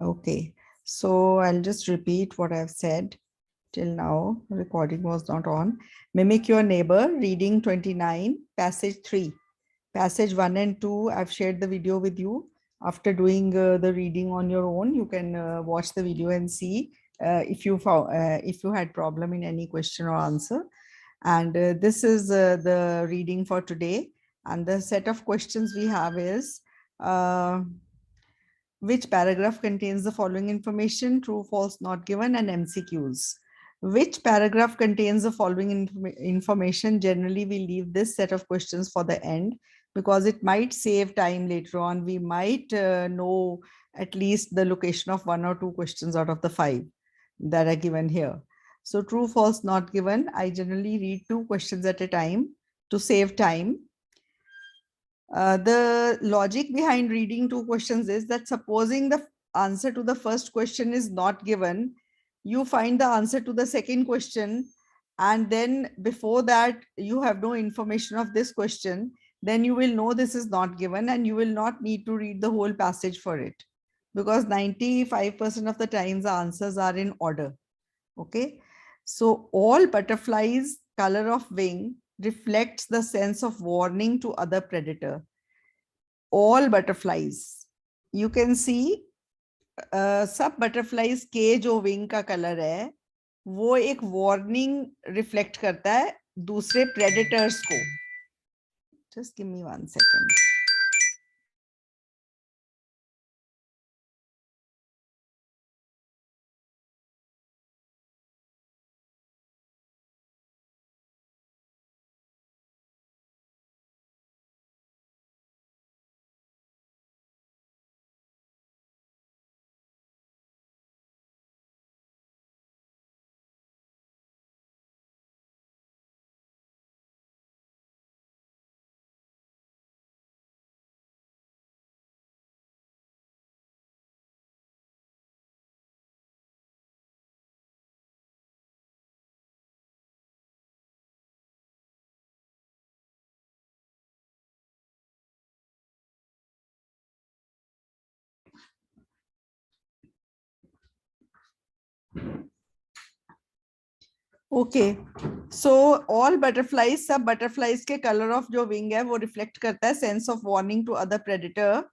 Okay, so I'll just repeat what I've said till now. Recording was not on. Mimic your neighbor, reading 29, passage 3. Passage 1 and 2, I've shared the video with you. After doing the reading on your own, you can watch the video and see if you had problem in any question or answer. And this is the reading for today. And the set of questions we have is, which paragraph contains the following information? True, false, not given, and MCQs. Which paragraph contains the following information? Generally, we leave this set of questions for the end because it might save time later on. We might know at least the location of 1 or 2 questions out of the 5 that are given here. So true, false, not given. I generally read 2 questions at a time to save time. The logic behind reading 2 questions is that supposing the answer to the first question is not given, you find the answer to the second question, and then before that you have no information of this question, then you will know this is not given and you will not need to read the whole passage for it, because 95% of the times the answers are in order. Okay, so all butterflies' color of wing reflects the sense of warning to other predator. All butterflies, you can see, सब butterflies के जो wing का color है वो एक warning reflect करता है दूसरे predators को. Just give me 1 second. Okay, so all butterflies, सब butterflies के color of जो wing है वो reflect करता है sense of warning to other predator.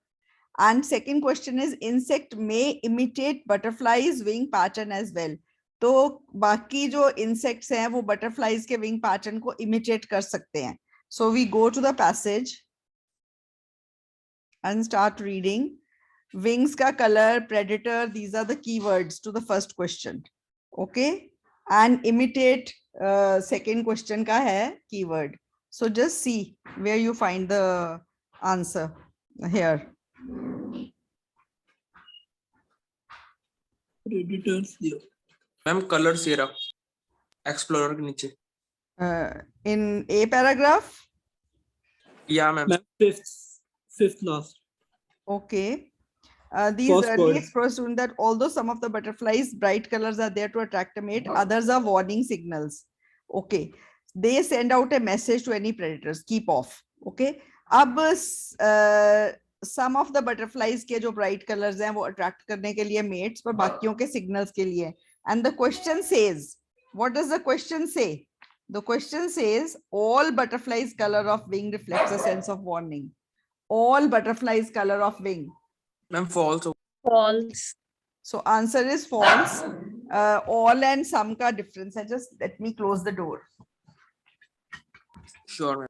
And second question is, insect may imitate butterflies wing pattern as well. तो बाकी जो insects हैं वो butterflies के wing pattern को imitate कर सकते हैं. So we go to the passage and start reading. Wings ka color, predator, these are the keywords to the first question. Okay, and imitate second question ka hai keyword. So just see where you find the answer here. Predators here. Ma'am, colors here. Explorer के नीचे. In a paragraph? Yeah, ma'am. Fifth last. Okay. These early explorers student that although some of the butterflies bright colors are there to attract a mate, others are warning signals. Okay, they send out a message to any predators, keep off. Okay, अब some of the butterflies के जो bright colors हैं वो attract करने के लिए mates, पर बाकियों के signals के लिए. And the question says, what does the question say? The question says all butterflies color of wing reflects a sense of warning. All butterflies color of wing. Ma'am, false. False. So answer is false. All and some ka difference hai. Just let me close the door. Sure, ma'am.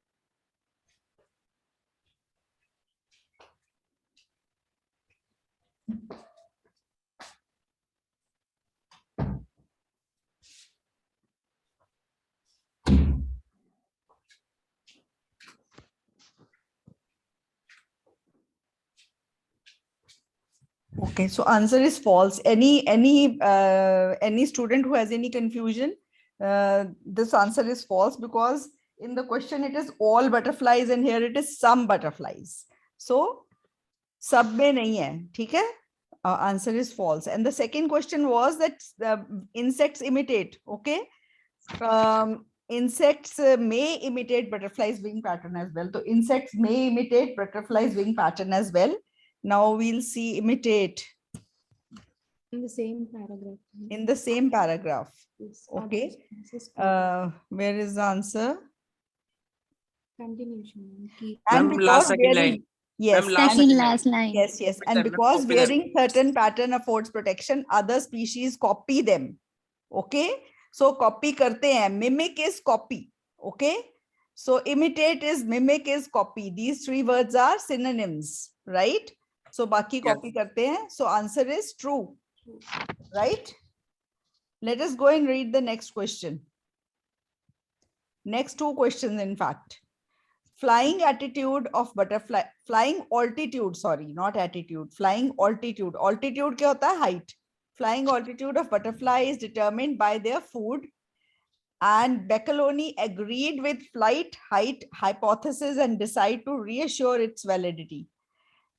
Okay, so answer is false. Any student who has any confusion, this answer is false, because in the question it is all butterflies and here it is some butterflies. So सब में नहीं है, ठीक है? Answer is false. And the second question was that insects imitate. Okay, insects may imitate butterflies wing pattern as well. So insects may imitate butterflies wing pattern as well. Now we'll see imitate. In the same paragraph. In the same paragraph. Yes, Okay. other spaces covered. Where is the answer? Continuation. Keep. And Ma'am, because last second wearing, line. yes, Ma'am, last and Second second line. last line. yes, yes, and Copy them, ma'am, because copy them. wearing certain pattern affords protection, other species copy them. Okay, so copy karte hain. Mimic is copy. Okay, so imitate is mimic is copy. These three words are synonyms, right? So baki Yes. copy karte hain. So answer is true, right? Let us go and read the next question. Next two questions, in fact. Flying altitude of butterfly, flying altitude, sorry, not attitude, flying altitude. Altitude क्या होता है? Height. Flying altitude of butterfly is determined by their food. And Beccoloni agreed with flight height hypothesis and decided to reassure its validity.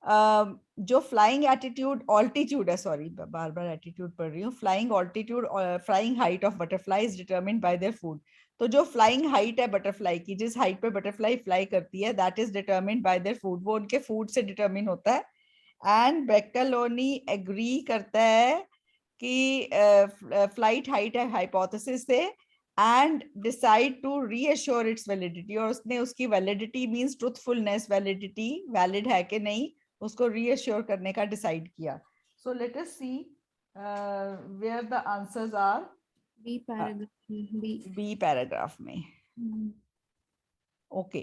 जो flying altitude है, sorry, बार बार attitude पढ़ रही हूँ. Flying altitude or flying height of butterfly is determined by their food. तो जो flying height है butterfly की, जिस हाइट पे बटरफ्लाई फ्लाई करती है, that is determined bye their food. वो उनके फूड से डिटरमिन होता है. एंड बेक्कलोनी एग्री करता है कि फ्लाइट हाइट है हाइपोथेसिस से, and decide to reassure its validity. और उसने उसकी validity means truthfulness, validity valid है कि नहीं, उसको रीअश्योर करने का डिसाइड किया. So let us see where the answers are. B paragraph. B paragraph में. Hmm. Okay,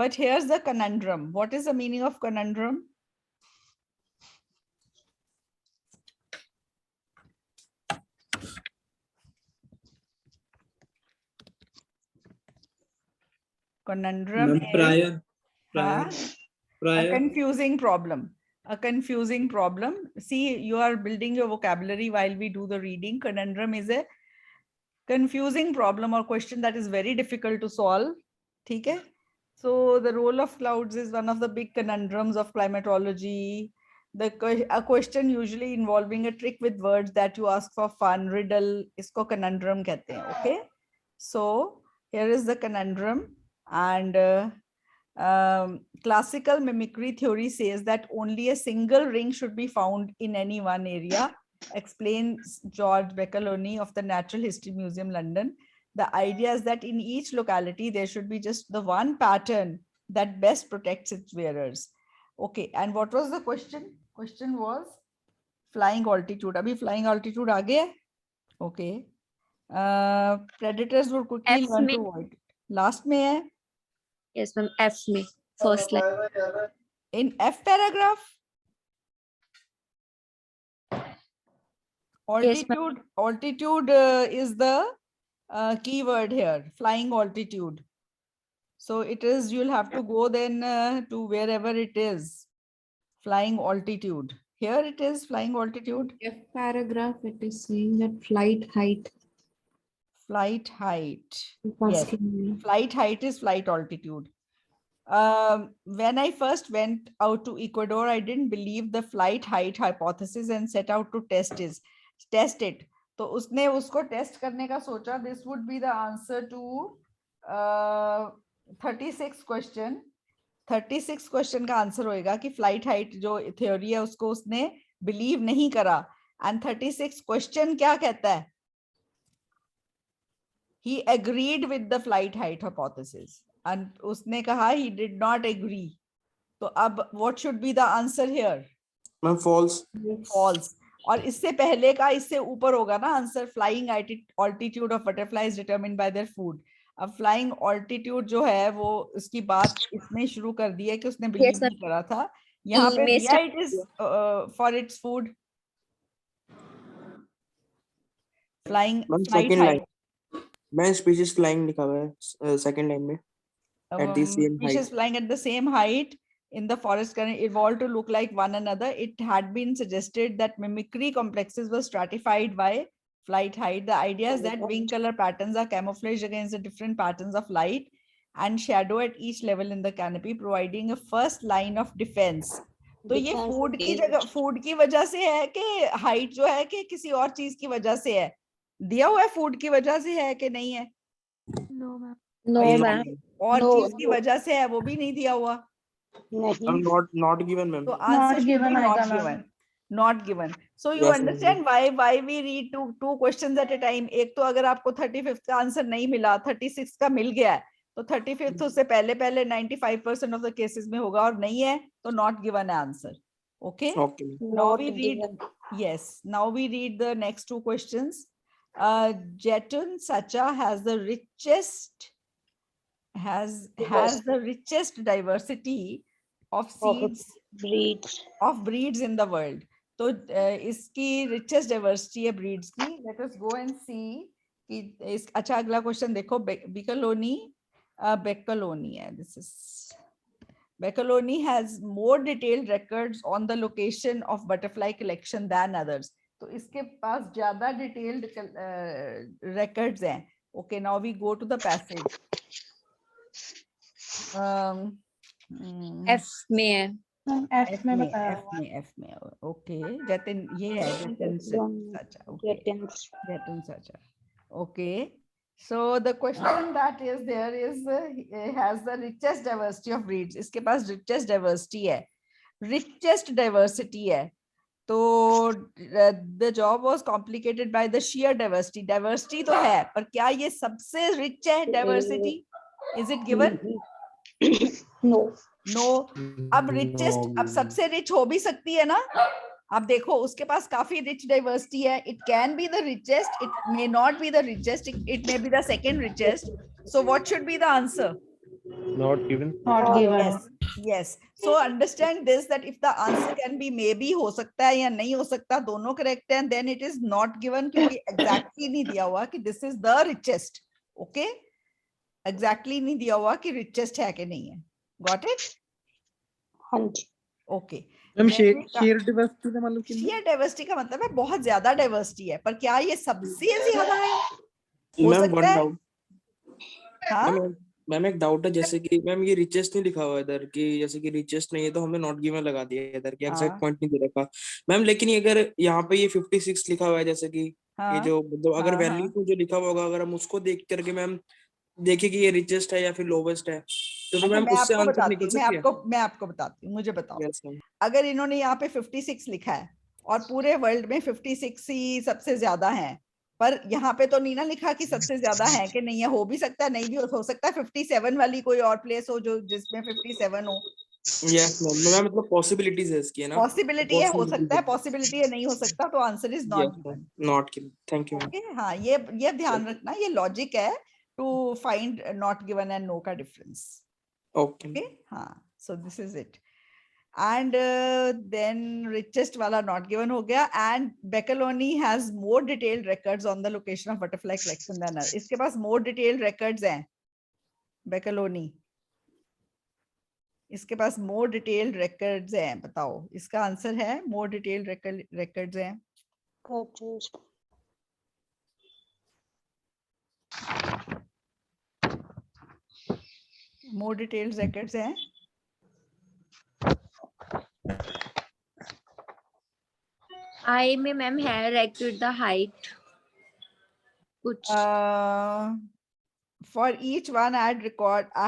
but here's the conundrum. What is the meaning of conundrum? Conundrum Ma'am, is prior. a confusing problem. A confusing problem. See, you are building your vocabulary while we do the reading. Conundrum is a confusing problem or question that is very difficult to solve. ठीक है? So the role of clouds is one of the big conundrums of climatology. A question usually involving a trick with words that you ask for fun, riddle, इसको conundrum कहते हैं. Okay, so here is the conundrum. And classical mimicry theory says that only a single ring should be found in any one area, explains George Beccoloni of the Natural History Museum, London. The idea is that in each locality, there should be just the one pattern that best protects its wearers. Okay, and what was the question? Question was flying altitude. Abhi flying altitude aa gaya? Okay. Predators would quickly F learn में. to avoid it. Last में hai. Yes, ma'am. F में. First line. In F paragraph? Yes, ma'am. Altitude is the keyword here, flying altitude. So it is, you'll have to go then to wherever it is, flying altitude. Here it is, flying altitude. F paragraph, it is saying that flight height. Flight height. First Yes, line. flight height is flight altitude. When I first went out to Ecuador, I didn't believe the flight height hypothesis and set out to test it. तो उसने उसको test करने का सोचा. This would be the answer to 36 question. 36 question का answer होएगा कि flight height जो थ्योरी है उसको उसने बिलीव नहीं करा. एंड 36 क्वेश्चन क्या कहता है? He agreed with the flight height hypothesis. And उसने कहा he did not agree. तो अब what should be the answer here? Ma'am, false. False. और इससे पहले का इससे ऊपर होगा ना answer. Flying altitude of butterfly is determined by their food. अब फ्लाइंग altitude जो है वो उसकी बात इसमें शुरू कर दी है कि उसने बिलीव Yes, sir. नहीं करा था. यहाँ पे May दिया start- it is for its food. Flying Ma'am, flight second height. line. मैं species flying लिखा हुआ है second line में. At the same Species height. flying at the same height in the forest can evolve to look like one another. It had been suggested that mimicry complexes were stratified by flight height. The idea is that wing color patterns are camouflaged against the different patterns of light and shadow at each level in the canopy, providing a first line of defense. तो ये food की जगह food की वजह से है कि height जो है कि किसी और चीज की वजह से है? दिया हुआ है फूड की वजह से है कि नहीं है? No, ma'am. और No, ये ma'am. और No. चीज की वजह से है वो भी नहीं दिया हुआ. Ma'am, not given, ma'am. तो answer should be given not आएगा, ma'am. given. not given. So you Yes, understand why we read two questions at a time. एक तो अगर आपको 35th का आंसर नहीं मिला, 36 का मिल गया है, तो 35th उससे पहले 95% of the cases में होगा, और नहीं है तो not given है answer. Okay. okay. Now we read. Yes. Now we read the next two questions. Jetun Sacha has the richest diversity of seeds of breeds in the world. तो इसकी richest diversity है breeds की. Let us go and see कि इस अच्छा अगला question देखो. Beccoloni है. This is Beccoloni has more detailed records on the location of butterfly collection than others. तो इसके पास ज्यादा detailed records हैं. Okay, now we go to the passage. F में है. F में बताया हुआ है. F में. Okay, Jatin ये है Jatin Sacha. Okay, Jatin Sacha. Okay. So the question that is there is has the richest diversity of breeds. इसके पास richest diversity है, richest diversity है. तो the job was complicated by the sheer diversity. Diversity तो है, पर क्या ये सबसे rich है diversity? Is it given? No. No. अब richest, अब सबसे rich हो भी सकती है ना. अब देखो उसके पास काफी rich diversity है. It can be the richest, it may not be the richest, it may be the second richest. So what should be the answer? Not given. Not given. Yes. So understand this, that if the answer can be maybe, हो सकता है या नहीं हो सकता, दोनों correct है, then it is not given क्योंकि exactly नहीं दिया हुआ कि this is the richest. Okay? Exactly नहीं दिया हुआ कि richest है कि नहीं है. Got it? हाँ जी. Okay. मैम शेयर डाइवर्सिटी का मतलब क्या है? शेयर डाइवर्सिटी का मतलब है बहुत ज्यादा डाइवर्सिटी है, पर क्या ये सबसे ज्यादा है? हो मैम सकता वन है. डाउट. हाँ. मैम एक डाउट है, जैसे कि मैम ये रिचेस्ट नहीं लिखा हुआ इधर कि जैसे कि रिचेस्ट नहीं है तो हमने नॉट गिवन लगा दिया इधर कि एग्जैक्ट पॉइंट नहीं दे रखा मैम. लेकिन अगर यहाँ पे ये 56 लिखा हुआ है, जैसे कि ये जो मतलब अगर वैल्यू को जो लिखा हुआ होगा, अगर हम उसको देख करके मैम देखे कि ये रिचेस्ट है या फिर लोवेस्ट है, तो मैम उससे आंसर निकल सकती है. मैं आपको बताती हूँ, मुझे बताओ. Yes ma'am. अगर इन्होंने यहाँ पे 56 लिखा है और पूरे वर्ल्ड में 56 ही सबसे ज्यादा है, पर यहाँ पे तो नहीं ना लिखा कि सबसे ज्यादा है कि नहीं है. हो भी सकता है, नहीं भी हो सकता है 57 वाली कोई और प्लेस हो जो जिसमें 57 हो. यस मैम, मतलब पॉसिबिलिटीज है इसकी, है ना. पॉसिबिलिटी है, हो सकता है, पॉसिबिलिटी है, नहीं हो सकता, तो answer is not given. Not given. Thank you. Okay. हाँ, ये ध्यान रखना, ये लॉजिक है to find not given and no का डिफरेंस. ओके. हाँ, so this is it. And then richest वाला not given हो गया. And Beccoloni has more detailed records on the location of butterfly collection than others. इसके पास more detailed records हैं. Beccoloni. इसके पास more detailed records हैं. बताओ, इसका आंसर है more detailed records हैं. More detailed records हैं. I में मैम है record the height कुछ. For each one I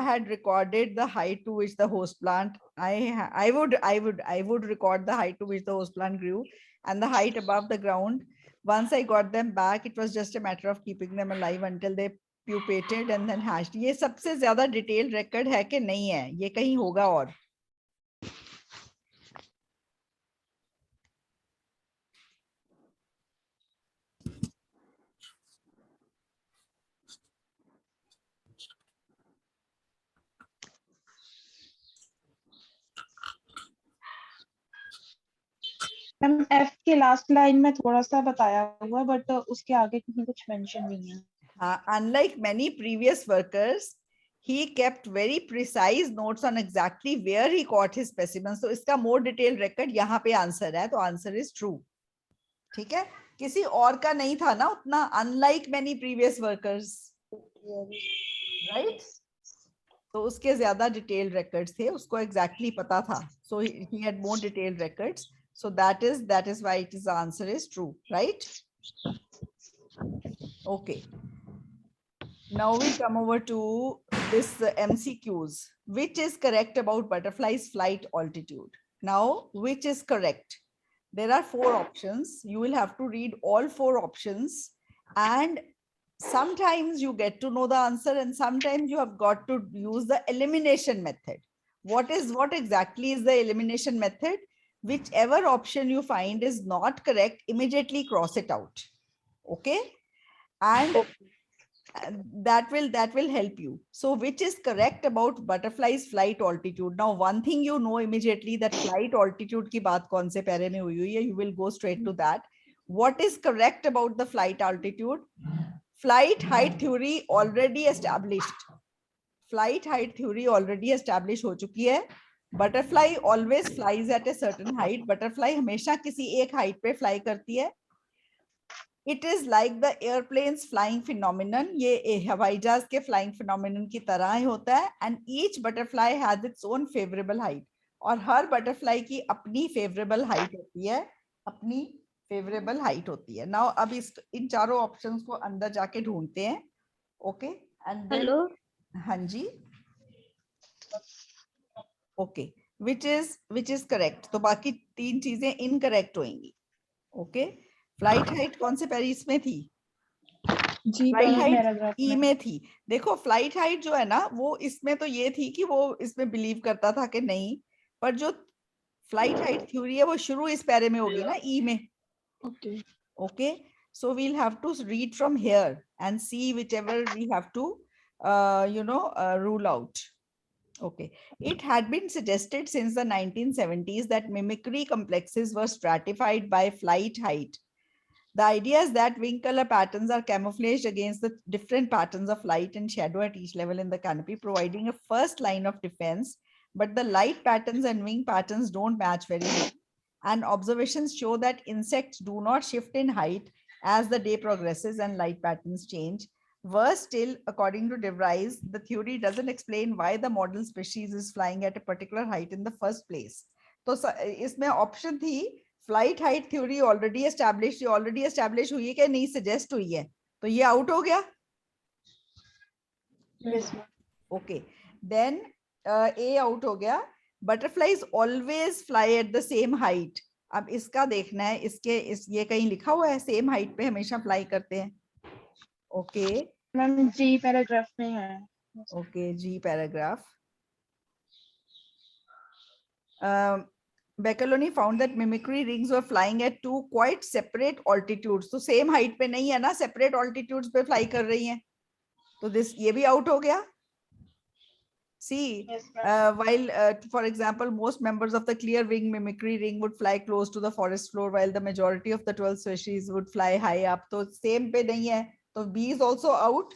had recorded the height to which the host plant I would record the height to which the host plant grew and the height above the ground. Once I got them back, it was just a matter of keeping them alive until they pupated and then hatched. ये सबसे ज्यादा detailed record है कि नहीं है? ये कहीं होगा और. मैम एफ के लास्ट लाइन में थोड़ा सा बताया हुआ है, बट उसके आगे कहीं कुछ मेंशन नहीं है. Unlike many previous workers, he kept very precise notes on exactly where he caught his specimens. तो इसका more detailed record यहाँ पे आंसर है, तो आंसर is true. ठीक है, किसी और का नहीं था ना उतना. Unlike many previous workers, right? तो उसके ज्यादा detailed records थे, उसको exactly पता था. So he had more detailed records. So that is why it is the answer is true, right? Okay. Now we come over to this MCQs. Which is correct about butterflies' flight altitude? Now, which is correct? there are 4 options. You will have to read all 4 options, and sometimes you get to know the answer and sometimes you have got to use the elimination method. What exactly is the elimination method? Whichever option you find is not correct, immediately cross it out. Okay? And that will help you. So which is correct about butterfly's flight altitude? Now one thing you know immediately, that flight altitude ki baat kaun se paire mein hui hui hai, you will go straight to that. What is correct about the flight altitude? Flight height theory already established. Flight height theory already established हो चुकी है. Butterfly always flies at a certain height. Butterfly हमेशा किसी एक height पे fly करती है. It is like the airplane's flying phenomenon. ये हवाई जहाज के flying phenomenon की तरह ही होता है. And each butterfly has its own favorable height. और हर butterfly की अपनी favorable height होती है. अपनी favorable height होती है. Now अब इन चारों options को अंदर जाके ढूंढते हैं. Okay. And then Hello. हाँ जी. Okay. Which is correct? तो बाकी 3 चीजें incorrect होंगी. Okay. फ्लाइट हाइट कौन से पेरिस में थी? फ्लाइट हाइट ई में थी. देखो फ्लाइट हाइट जो है ना, वो इसमें तो ये थी कि वो इसमें बिलीव करता था कि नहीं, पर जो फ्लाइट हाइट थ्योरी है वो शुरू इस पैरे में होगी ना, ई में. Okay. So we'll have to read from here and see whichever we have to rule out. Okay. It had been suggested since the 1970s that mimicry complexes were stratified by flight height. The idea is that wing color patterns are camouflaged against the different patterns of light and shadow at each level in the canopy, providing a first line of defense. But the light patterns and wing patterns don't match very well. And observations show that insects do not shift in height as the day progresses and light patterns change. Worse still, according to De Vries, the theory doesn't explain why the model species is flying at a particular height in the first place. So, इसमें option थी flight height theory already established हुई है कि नहीं suggest हुई है, तो ये out हो गया. Yes. Okay. Then A out हो गया. Butterflies always fly at the same height. अब इसका देखना है, ये कहीं लिखा हुआ है same height पे हमेशा fly करते हैं. Okay. मैम G पैराग्राफ में है. Okay, G paragraph. Beccoloni found that mimicry rings were flying at 2 quite separate altitudes. तो same height पे नहीं है ना, separate altitudes पे fly कर रही हैं. तो ये भी out हो गया. See, Yes, while for example, most members of the clear wing mimicry ring would fly close to the forest floor, while the majority of the 12 species would fly high up. तो same पे नहीं है. तो B is also out.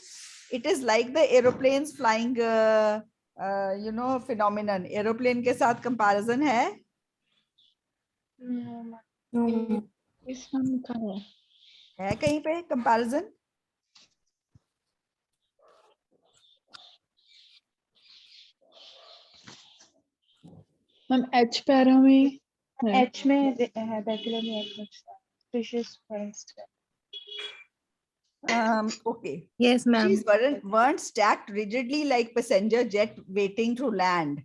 It is like the aeroplanes flying, phenomenon. Aeroplane के साथ comparison है? इसमें लिखा है कहीं पे comparison? हम H पैरा में H में है Beccoloni species for instance. Okay. Yes, ma'am. These weren't stacked rigidly like passenger jet waiting to land.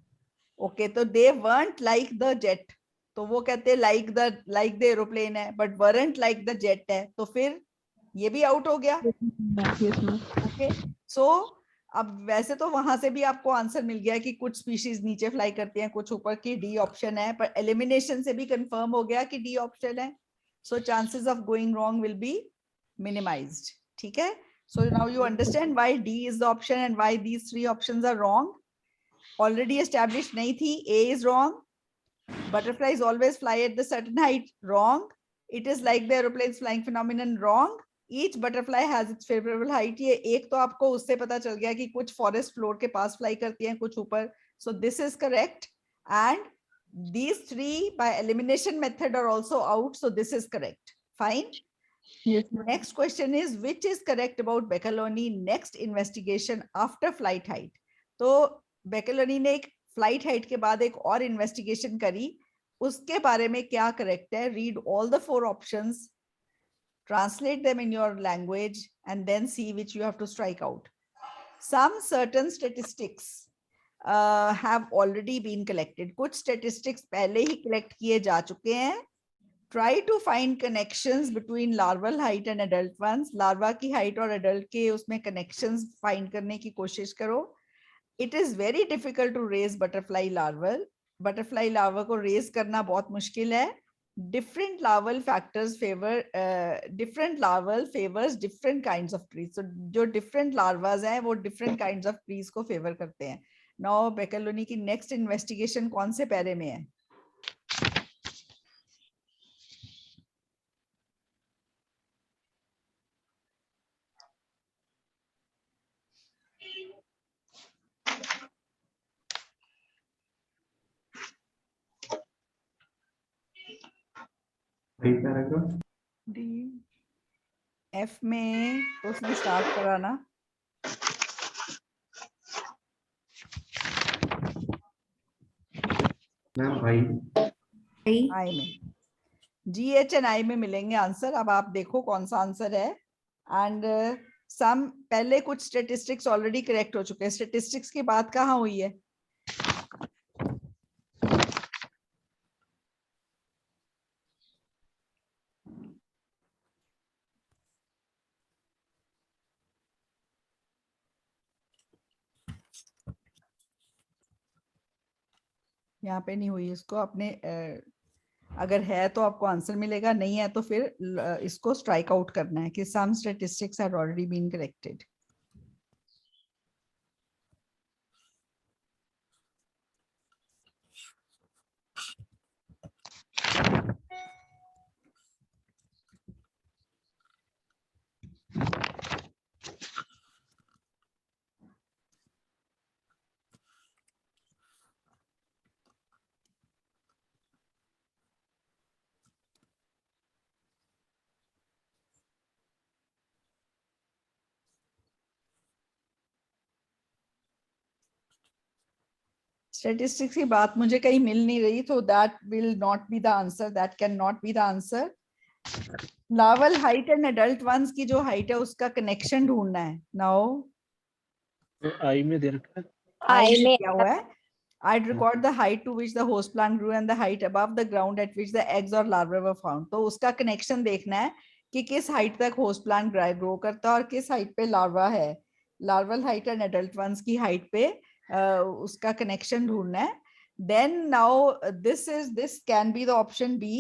Okay, so they weren't like the jet. तो वो कहते like the aeroplane है, but weren't like the jet है. तो फिर ये भी out हो गया. Yes, ma'am. Okay. So अब वैसे तो वहां से भी आपको आंसर मिल गया कि कुछ स्पीशीज नीचे फ्लाई करती हैं, कुछ ऊपर की. डी ऑप्शन है, पर एलिमिनेशन से भी कंफर्म हो गया कि डी ऑप्शन है. So chances of going wrong will be minimised. ठीक है. So now you understand why D is the option and why these 3 options are wrong. Already established nahi thi. A is wrong. Butterflies always fly at the certain height. Wrong. It is like the aeroplane's flying phenomenon. Wrong. Each butterfly has its favorable height. ये एक तो आपको उससे पता चल गया कि कुछ forest floor के पास fly करती हैं, कुछ ऊपर. So this is correct. And these 3 by elimination method are also out. So this is correct. Fine. Yes. Next question is, which is correct about Beccoloni next investigation after flight height? तो Beccoloni ने एक flight height के बाद एक और investigation करी, उसके बारे में क्या correct है? Read all the 4 options, translate them in your language, and then see which you have to strike out. Some certain statistics have already been collected. कुछ statistics पहले ही collect किए जा चुके हैं. Try to find connections between larval height and adult ones. Larva की height और adult के उसमें connections find करने की कोशिश करो. It is very difficult to raise butterfly larval. Butterfly larva को raise करना बहुत मुश्किल है. Different larval factors favor different larval favors different kinds of trees. So जो different larvas हैं वो different kinds of trees को favor करते हैं. Now Becaloni की next investigation कौन से पैरे में है? डी एफ में तो उसने स्टार्ट करा ना. आई में जी एच एंड आई में मिलेंगे आंसर. अब आप देखो कौन सा आंसर है. एंड सम पहले कुछ स्टेटिस्टिक्स ऑलरेडी करेक्ट हो चुके हैं. स्टेटिस्टिक्स की बात कहाँ हुई है? यहाँ पे नहीं हुई. इसको अपने अगर है तो आपको आंसर मिलेगा, नहीं है तो फिर इसको स्ट्राइक आउट करना है कि some statistics had already been corrected. Statistics की बात मुझे कहीं मिल नहीं रही, तो that will not be the answer. That can not be the answer. Larval height and adult ones की जो हाइट है उसका कनेक्शन ढूंढना है. नाउ आई में दे रखा है. आई में क्या हुआ है? I'd record the height to which the host plant grew and the height above the ground at which the eggs or larvae were found. तो उसका कनेक्शन देखना है कि किस हाइट तक होस्ट प्लांट ग्रो करता है और किस हाइट पे लार्वा है. Larval height and adult ones की हाइट पे उसका कनेक्शन ढूंढना है. Then now this can be the option B,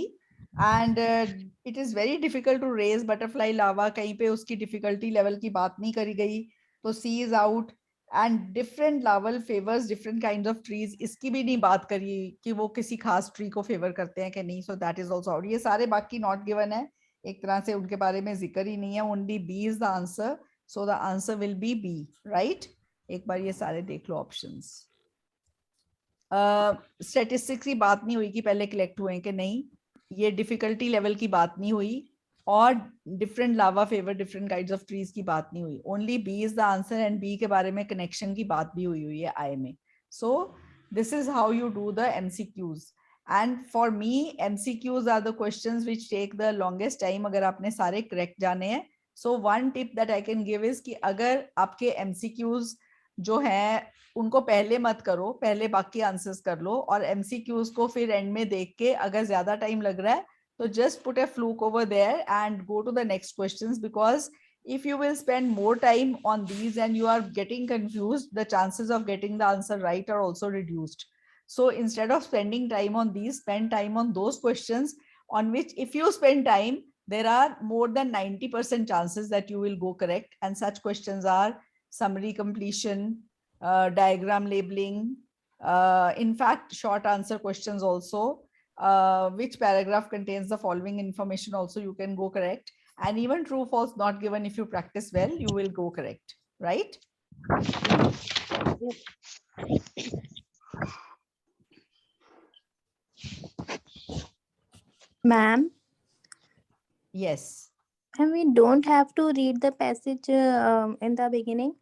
and it is very difficult to raise butterfly larva. कहीं पे उसकी difficulty level की बात नहीं करी गई, तो C is out. And different larval favors different kinds of trees. इसकी भी नहीं बात करी कि वो किसी खास ट्री को फेवर करते हैं कि नहीं. So that is also out. ये सारे बाकी not given है, एक तरह से उनके बारे में जिक्र ही नहीं है. Only B is the answer. So the answer will be B, right? एक बार ये सारे देख लो ऑप्शंस. स्टैटिस्टिक्स की बात नहीं हुई कि पहले कलेक्ट हुए कि नहीं. ये डिफिकल्टी लेवल की बात नहीं हुई और different larva favour different kinds of trees की बात नहीं हुई. Only B is the answer and B के बारे में कनेक्शन की बात भी हुई है आई में. So this is how you do the MCQs. And for me MCQs are the questions which take the longest time अगर आपने सारे करेक्ट जाने हैं. So one tip that I can give is कि अगर आपके एमसीक्यूज जो है उनको पहले मत करो, पहले बाकी आंसर्स कर लो और एमसीक्यूज को फिर एंड में देख के अगर ज्यादा टाइम लग रहा है so just put a fluke over there and go to the next questions, because if you will spend more time on these and you are getting confused, the chances of getting the answer right are also reduced. So instead of spending time on these, spend time on those questions on which if you spend time, there are more than 90% chances that you will go correct. And such questions are summary completion, diagram labeling, in fact, short answer questions also. Which paragraph contains the following information also you can go correct, and even true false not given, if you practice well you will go correct, right? Ma'am? Yes. And we don't have to read the passage in the beginning?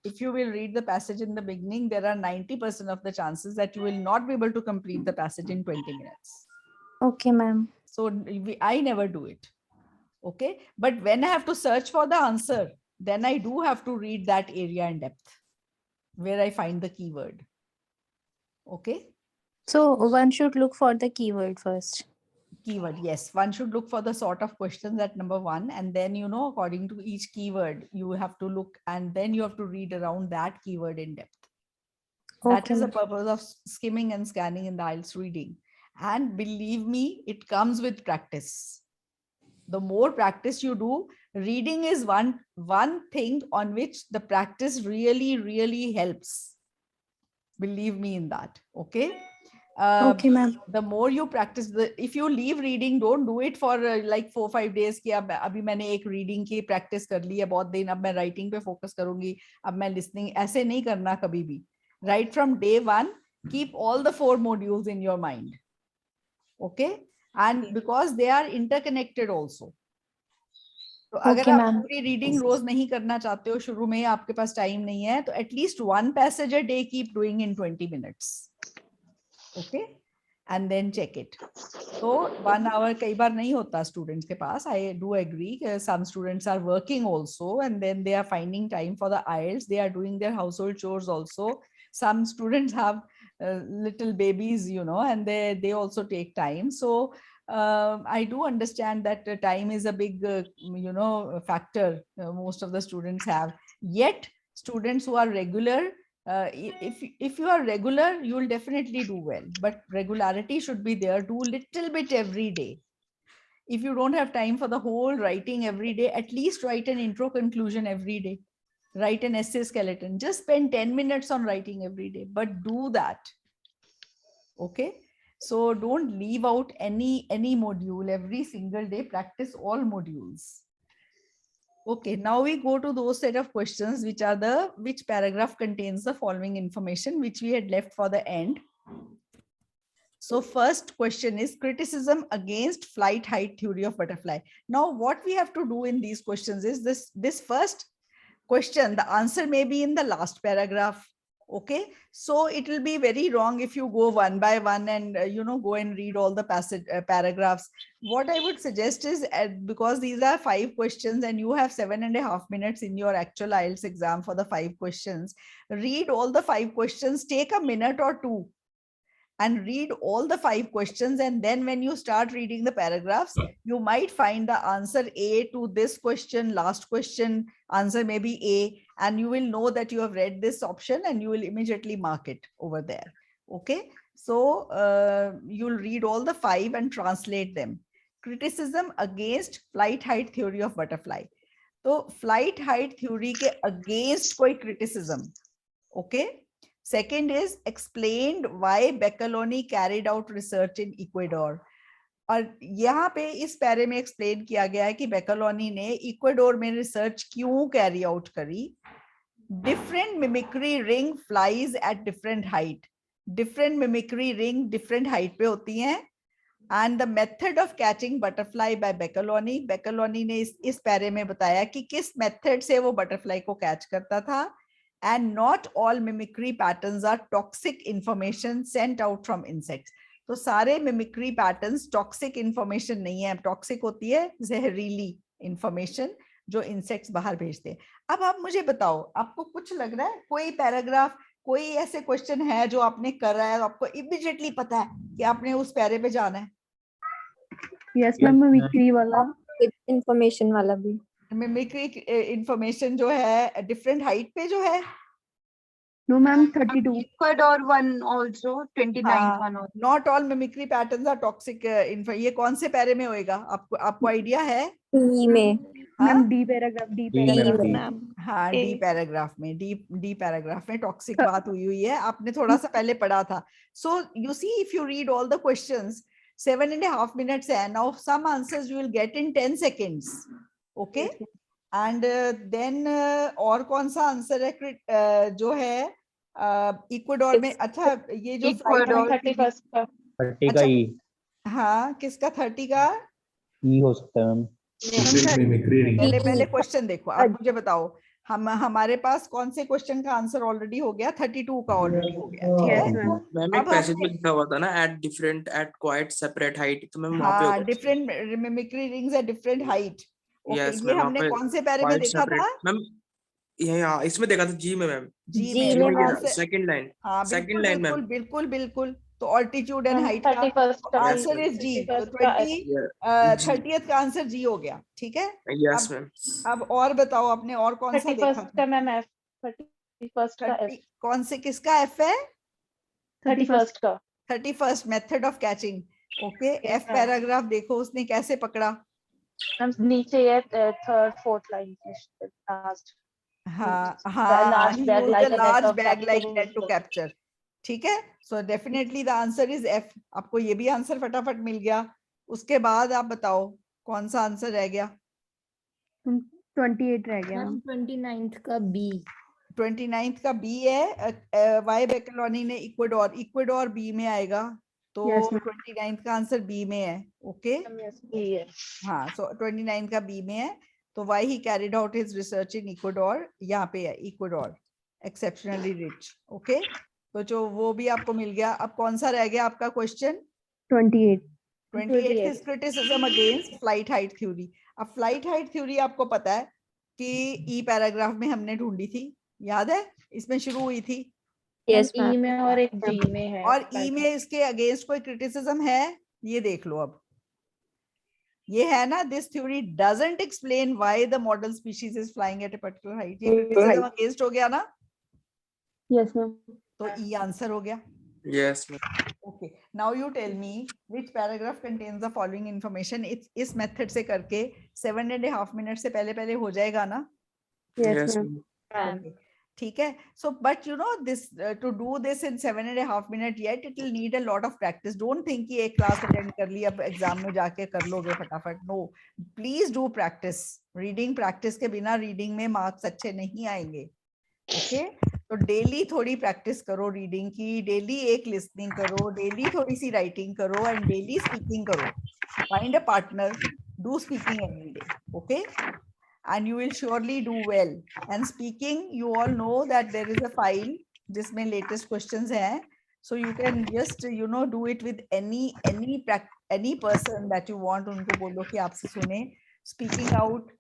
If you will read the passage in the beginning, there are 90% of the chances that you will not be able to complete the passage in 20 minutes. Okay, ma'am. So I never do it. Okay. But when I have to search for the answer, then I do have to read that area in depth where I find the keyword. Okay. So one should look for the keyword first. Keyword, yes. One should look for the sort of questions at number 1, and then, you know, according to each keyword, you have to look, and then you have to read around that keyword in depth. That Okay, is the ma'am. purpose of skimming and scanning in the IELTS reading. And believe me, it comes with practice. The more practice you do, reading is one thing on which the practice really helps. Believe me in that. Okay. Okay, ma'am. The more you practice, if you leave reading, don't do it for like 4-5 days कि अब अभी मैंने एक reading की practice कर ली है बहुत दिन, अब मैं writing पे focus करूंगी, अब मैं listening, ऐसे नहीं करना कभी भी. Right from day 1, keep all the 4 modules in your mind. Okay, and because they are interconnected also. तो अगर Okay, आप ma'am. पूरी रीडिंग रोज नहीं करना चाहते हो, शुरू में आपके पास टाइम नहीं है, तो at least 1 passage a day keep doing in 20 minutes. Okay, and then check it. So 1 hour कई बार नहीं होता स्टूडेंट्स के पास. I do agree. Some students are working also, and then they are finding time for the IELTS. They are doing their household chores also. Some students have little babies, you know, and they also take time. So I do understand that time is a big, you know, factor most of the students have. Yet students who are regular, if you are regular, you will definitely do well, but regularity should be there. Do little bit every day. If you don't have time for the whole writing every day, at least write an intro conclusion every day. Write an essay skeleton. Just spend 10 minutes on writing every day, but do that. Okay. So don't leave out any module every single day. Practice all modules. Okay, now we go to those set of questions which are which paragraph contains the following information, which we had left for the end. So first question is criticism against flight height theory of butterfly. Now what we have to do in these questions is this first question, the answer may be in the last paragraph. Okay, so it will be very wrong if you go one by one and you know, go and read all the paragraphs. What I would suggest is, because these are 5 questions and you have 7.5 minutes in your actual IELTS exam for the 5 questions, read all the 5 questions, take a minute or 2 and read all the 5 questions, and then when you start reading the paragraphs, you might find the answer A to this question, last question, answer may be A, and you will know that you have read this option and you will immediately mark it over there. Okay, so you'll read all the 5 and translate them. Criticism against flight height theory of butterfly. So flight height theory के against कोई criticism. Okay. Second is explained why Beccoloni carried out research in Ecuador. और यहाँ पे इस पैरे में explain किया गया है कि बेकलोनी ने इक्वाडोर में रिसर्च क्यों कैरी आउट करी. Different mimicry ring flies at different height. Different mimicry ring different height पे होती हैं. And the method of catching butterfly by बेकलोनी. बेकलोनी ने इस पैरे में बताया कि किस मेथड से वो बटरफ्लाई को कैच करता था. And not all mimicry patterns are toxic information sent out from insects. तो सारे mimicry patterns toxic information नहीं है. Toxic होती है जहरीली information जो insects बाहर भेजते हैं. अब आप मुझे बताओ, आपको कुछ लग रहा है कोई पैराग्राफ, कोई ऐसे क्वेश्चन है जो आपने कर रहा है, आपको इमीडिएटली पता है कि आपने उस पैरे पे जाना है? यस मैम, मिमिक्री वाला, इंफॉर्मेशन वाला भी. मिमिक्री इंफॉर्मेशन जो है डिफरेंट हाइट पे जो है. No ma'am 32. Ecuador one also 29th one. Not all mimicry patterns are toxic. ये कौन से पैरे में होएगा? आपको आइडिया है? डी में. Ma'am D paragraph ma'am. हाँ, डी पैराग्राफ में टॉक्सिक बात हुई है. आपने थोड़ा सा पहले पढ़ा था. So you see, if you read all the questions, 7.5 minutes है. Now some answers you will get in 10 seconds. Okay. And then और कौन सा आंसर है जो है इक्वाडोर में? अच्छा, ये जो 31st का 30 का ई. हाँ, किसका 30 का ई हो सकता है मैम. पहले क्वेश्चन देखो. आप मुझे बताओ, हमारे पास कौन से क्वेश्चन का आंसर ऑलरेडी हो गया? 32 का ऑलरेडी हो गया. ठीक है. मैम एक पैसेज में लिखा हुआ था ना, एट क्वाइट सेपरेट हाइट, तो मैम वहां पे हाँ, different mimicry rings eight different height. Yes ये हमने कौन से पैरे में देखा था? मैम इसमें देखा था जी में मैम. जी में सेकंड लाइन. हाँ, सेकंड लाइन मैम. बिल्कुल. तो ऑल्टीट्यूड एंड हाइट का 31st का आंसर इज जी। तो 30th का आंसर जी हो गया, ठीक है। Yes ma'am. अब और बताओ आपने और कौन सा देखा? 31st का मैम F, 31st का F, कौन से किसका F है? 31st का 31st method of catching. Okay, Yes, F ma'am. Paragraph देखो उसने कैसे पकड़ा। मैम नीचे ये 3rd 4th लाइन लास्ट। हाँ The हाँ, large he bag used like a a net large of bag like capture net to is- capture, ठीक है। So definitely the answer is F। आपको ये भी आंसर फटाफट मिल गया। उसके बाद आप बताओ कौन सा आंसर रह गया? 28 रह गया। 29th का B। 29th का B है। वाई बेकलॉनी ने इक्वाडोर, इक्वाडोर B में आएगा, तो Yes, ma'am. 29th का आंसर B में है। Okay Yes, yes. हाँ, सो 29 का B में है, तो why he carried out his research in Ecuador, यहाँ पे है इक्वाडोर, exceptionally rich। ओके, तो जो वो भी आपको मिल गया। अब कौन सा रह गया आपका question? 28 28 is criticism against flight height theory। अब flight height theory आपको पता है कि ई पैराग्राफ में हमने ढूंढी थी, याद है? इसमें शुरू हुई थी। Yes, E ma'am. में और एक G में है। और ई में इसके अगेंस्ट कोई क्रिटिसिज्म है? ये देख लो। अब ये है ना, this theory doesn't explain why the model species is flying at a particular height. ये क्रिटिसिज्म अगेंस्ट हो गया ना, Yes, ma'am. तो ई आंसर हो गया। Yes ma'am. Okay, now you tell me which paragraph contains the following information. इस method से करके 7.5 मिनट से पहले पहले हो जाएगा ना? Yes, yes ma'am. Ma'am. Okay, ठीक है। So but you know this to do this in 7.5 minutes yet it will need a lot of practice। Don't think कि एक क्लास अटेंड कर ली अब एग्जाम में जाके कर लोगे फटाफट। No, please do practice। Reading practice के बिना रीडिंग में मार्क्स अच्छे नहीं आएंगे। ओके, तो डेली थोड़ी प्रैक्टिस करो रीडिंग की, डेली एक लिसनिंग करो, डेली थोड़ी सी राइटिंग करो एंड डेली स्पीकिंग करो। Find a partner, do speaking every day. Okay, and you will surely do well। and speaking, you all know that there is a file जिसमें latest questions हैं, so you can just do it with any person that you want। उनको बोलो कि आपसे सुने। speaking out,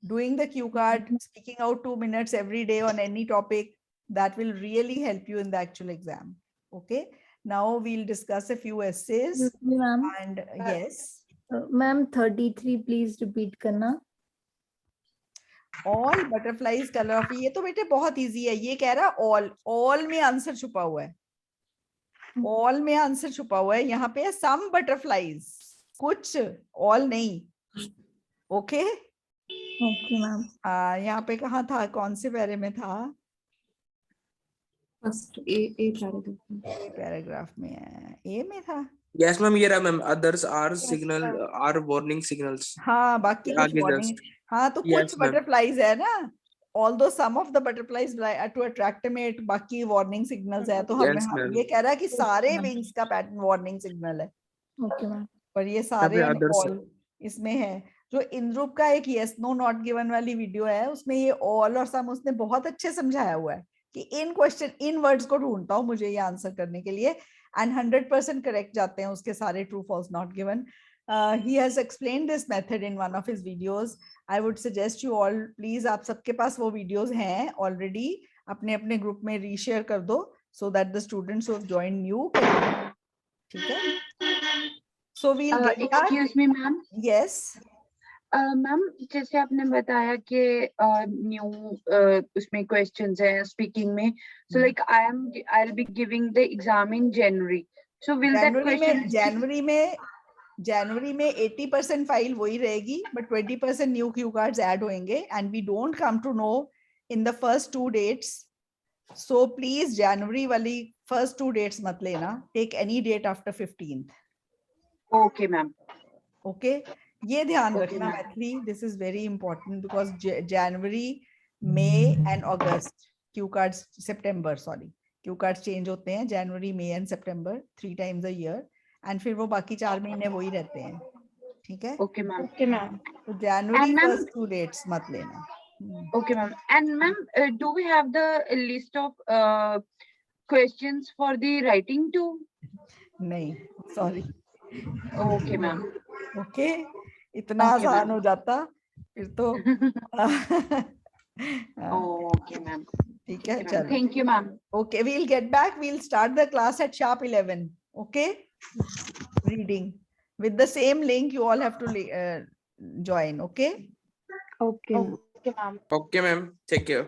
doing the cue card, speaking out 2 minutes every day on any topic, that will really help you in the actual exam। okay, now we'll discuss a few essays Ma'am, and yes, ma'am 33 please repeat करना। All butterflies colour of, ये तो बेटे बहुत easy है। ये कह रहा all, all में आंसर छुपा हुआ है, ऑल में आंसर छुपा हुआ है। यहाँ पे सम बटरफ्लाईज, कुछ, ऑल नहीं। Okay okay ma'am. यहाँ पे कहाँ था, कौन से पैरे में था? फर्स्ट ए पैराग्राफ में है, ए में था। यस मैम, ये रहा ma'am. Others are signal, are warning signals. हाँ, बाकी कुछ आगे वार्निंग। just। हाँ, तो Yes, कुछ ma'am। बटरफ्लाईज है ना, although some of the butterflies to attract mate, बाकी वार्निंग सिग्नल्स है। तो Yes, हम ma'am। ये कह रहा है कि सारे ma'am। विंग्स का पैटर्न वार्निंग सिग्नल है, ओके मैम। पर ये सारे यहाँ पे others ऑल इसमें है। जो इंद्रुप का एक यस नो नॉट गिवन वाली वीडियो है, उसमें ये ऑल और सम उसने बहुत अच्छे समझाया हुआ है कि इन क्वेश्चन, इन वर्ड्स को ढूंढता हूँ मुझे ये आंसर करने के लिए, एंड 100% करेक्ट जाते हैं उसके सारे, true false not given. he has explained this method in one of his videos। I would suggest you all, please, आप सबके पास वो videos हैं already, अपने अपने ग्रुप में रीशेयर कर दो, so that the students who have joined new can, ठीक है? So we'll get that। Excuse me, ma'am। Yes। Ma'am, जैसे आपने बताया कि न्यू उसमें क्वेश्चंस हैं स्पीकिंग में, so like I'll be giving the exam in January, so will that question जनवरी में 80% फाइल वही रहेगी, but 20% new cue cards add होंगे, and we don't come to know in the first 2 dates. So please जनवरी वाली first 2 dates मत लेना, take any date after 15th। Okay ma'am. Okay, ये ध्यान Okay, रखना ma'am। Maithili, this is very important because January, May and August cue cards, September sorry, cue cards change होते हैं January, May and September, 3 times a year, and फिर वो बाकी 4 महीने वही रहते हैं, ठीक है? Okay ma'am. Okay ma'am. तो जनवरी And ma'am- फर्स्ट 2 डेट्स मत लेना। Okay, ma'am। And ma'am, do we have the list of questions for the writing too? नहीं, सॉरी। Okay, ma'am। ओके, इतना Okay, आसान ma'am। हो जाता फिर तो। Okay, ma'am। ठीक है चलो. Thank you, ma'am. Okay, we'll get back. We'll start the class at sharp 11. Okay, reading with the same link. You all have to join. Okay. Okay. Okay, ma'am. Okay, ma'am. Take care.